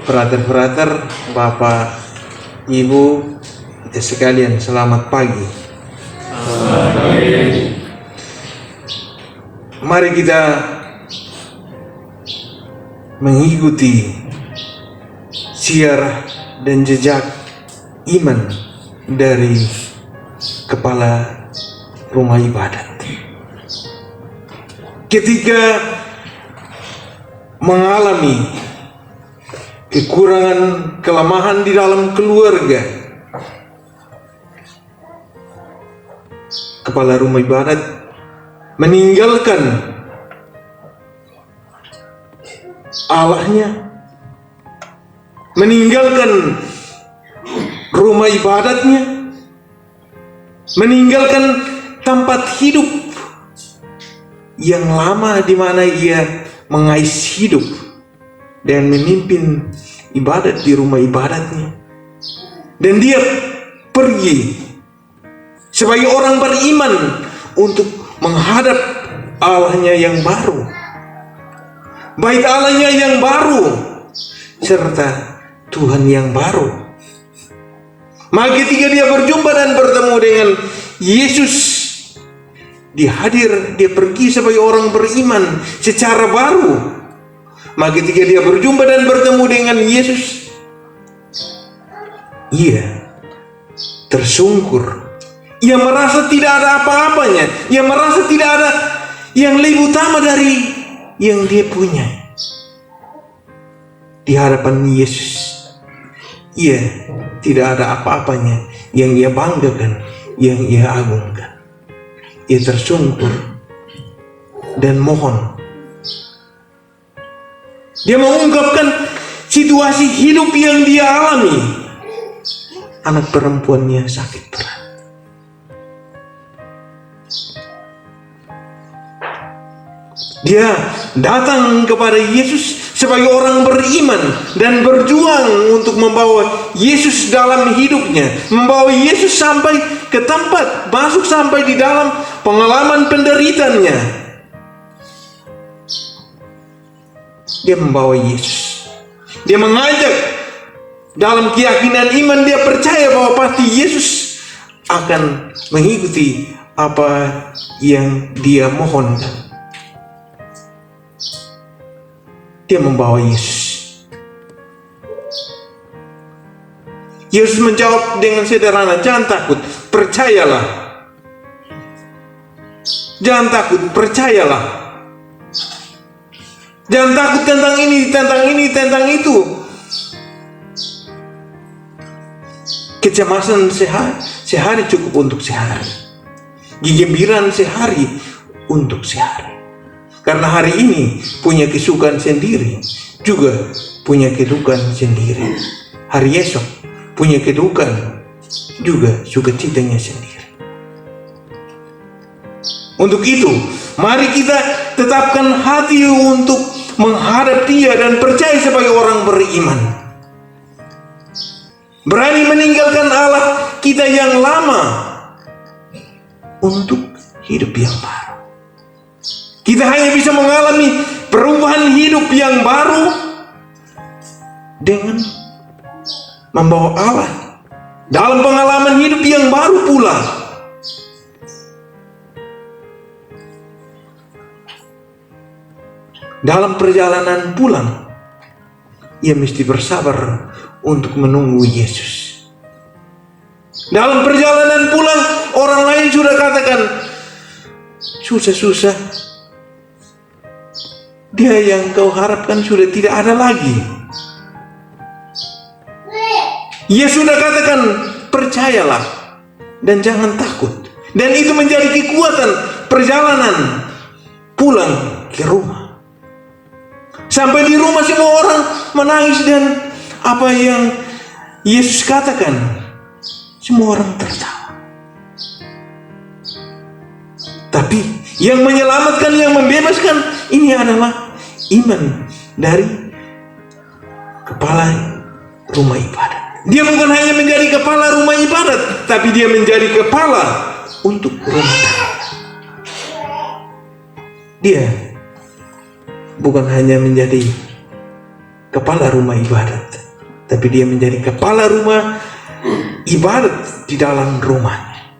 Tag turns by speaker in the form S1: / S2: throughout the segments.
S1: Frater-frater, Bapak, Ibu, kita sekalian selamat pagi. Mari kita mengikuti siar dan jejak iman dari kepala rumah ibadat. Ketika mengalami kekurangan, kelemahan di dalam keluarga, kepala rumah ibadat meninggalkan Allahnya, meninggalkan rumah ibadatnya, meninggalkan tempat hidup yang lama di mana ia mengais hidup dan memimpin ibadat di rumah ibadatnya, dan dia pergi sebagai orang beriman untuk menghadap Allahnya yang baru, bait Allahnya yang baru, serta Tuhan yang baru. Maka ketika dia berjumpa dan bertemu dengan Yesus, dia pergi sebagai orang beriman secara baru. Maka ketika dia berjumpa dan bertemu dengan Yesus, ia tersungkur. Ia merasa tidak ada apa-apanya. Ia merasa tidak ada yang lebih utama dari yang dia punya. Di hadapan Yesus, ia tidak ada apa-apanya yang ia banggakan, yang ia agungkan. Ia tersungkur dan mohon. Dia mengungkapkan situasi hidup yang dia alami. Anak perempuannya sakit berat. Dia datang kepada Yesus sebagai orang beriman dan berjuang untuk membawa Yesus dalam hidupnya, membawa Yesus sampai ke tempat, masuk sampai di dalam pengalaman penderitaannya. Dia membawa Yesus. Dia mengajak dalam keyakinan iman, dia percaya bahwa pasti Yesus akan mengikuti apa yang dia mohonkan. Dia membawa Yesus. Yesus menjawab dengan sederhana, jangan takut, percayalah. Jangan takut, percayalah. Jangan takut tentang ini, tentang itu. Kecemasan sehari cukup untuk sehari. Kegembiraan sehari untuk sehari. Karena hari ini punya kesukaan sendiri, juga punya kedukaan sendiri. Hari esok punya kedukaan, juga sukacitanya sendiri. Untuk itu, mari kita tetapkan hati untuk menghadap Dia dan percaya sebagai orang beriman. Berani meninggalkan Allah kita yang lama untuk hidup yang baru. Kita hanya bisa mengalami perubahan hidup yang baru dengan membawa Allah dalam pengalaman hidup yang baru pula. Dalam perjalanan pulang, ia mesti bersabar untuk menunggu Yesus. Dalam perjalanan pulang, orang lain sudah katakan, susah-susah. Dia yang kau harapkan sudah tidak ada lagi. Ia sudah katakan, percayalah dan jangan takut. Dan itu menjadi kekuatan perjalanan pulang ke rumah. Sampai di rumah semua orang menangis dan apa yang Yesus katakan, semua orang tertawa. Tapi yang menyelamatkan, yang membebaskan, ini adalah iman dari kepala rumah ibadat. Dia bukan hanya menjadi kepala rumah ibadat, tapi dia menjadi kepala untuk rumah tangga. Dia bukan hanya menjadi kepala rumah ibadat, tapi dia menjadi kepala rumah ibadat di dalam rumahnya.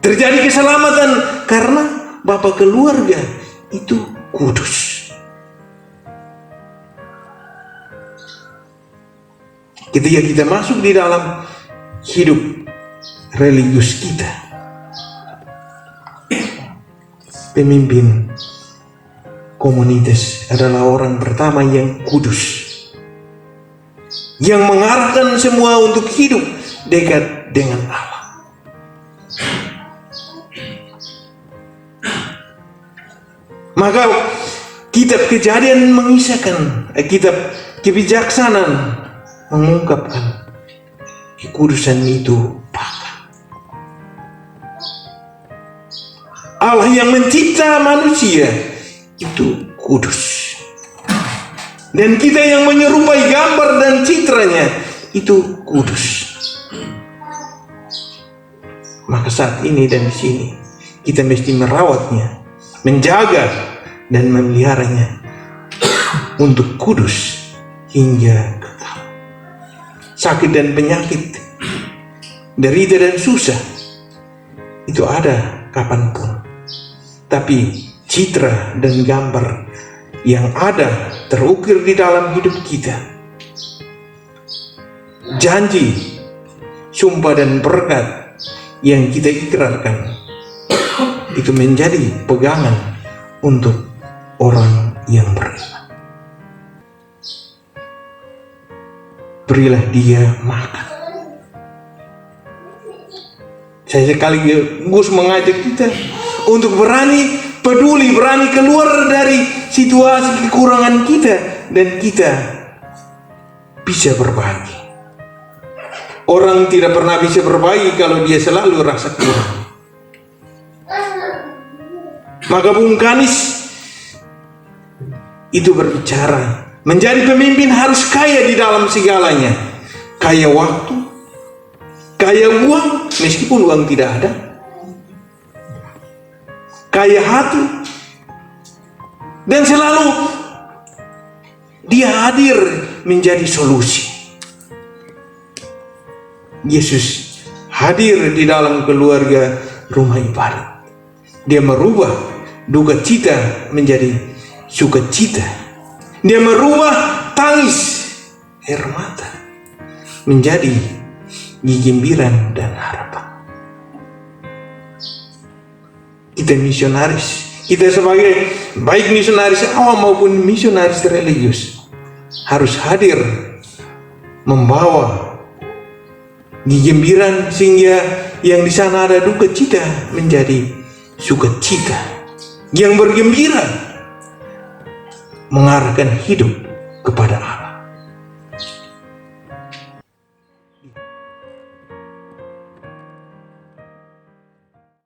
S1: Terjadi keselamatan karena bapak keluarga itu kudus. Ketika kita masuk di dalam hidup religius kita, pemimpin komunitas adalah orang pertama yang kudus, yang mengarahkan semua untuk hidup dekat dengan Allah. Maka kitab Kejadian mengisahkan, kitab Kebijaksanaan mengungkapkan kekudusan itu baka. Allah yang mencipta manusia itu kudus, dan kita yang menyerupai gambar dan citranya itu kudus. Maka saat ini dan di sini kita mesti merawatnya, menjaga dan memeliharanya untuk kudus hingga kekal. Sakit dan penyakit, derita dan susah itu ada kapanpun, tapi citra dan gambar yang ada terukir di dalam hidup kita, janji, sumpah dan berkat yang kita ikrarkan itu menjadi pegangan untuk orang yang beriman. Berilah dia makan. Saya sekaligus mengajak kita untuk berani peduli, berani keluar dari situasi kekurangan kita, dan kita bisa berbagi. Orang tidak pernah bisa berbagi kalau dia selalu rasa kurang. Maka Bung Kanis itu berbicara, menjadi pemimpin harus kaya di dalam segalanya. Kaya waktu, kaya uang, meskipun uang tidak ada. Kaya hati, dan selalu dia hadir menjadi solusi. Yesus hadir di dalam keluarga rumah ibadat. Dia merubah duka cita menjadi sukacita. Dia merubah tangis air mata menjadi gembira dan harapan. Kita misionaris, kita sebagai baik misionaris awam maupun misionaris religius harus hadir membawa gembira, sehingga yang di sana ada duka cita menjadi sukacita. Yang bergembira mengarahkan hidup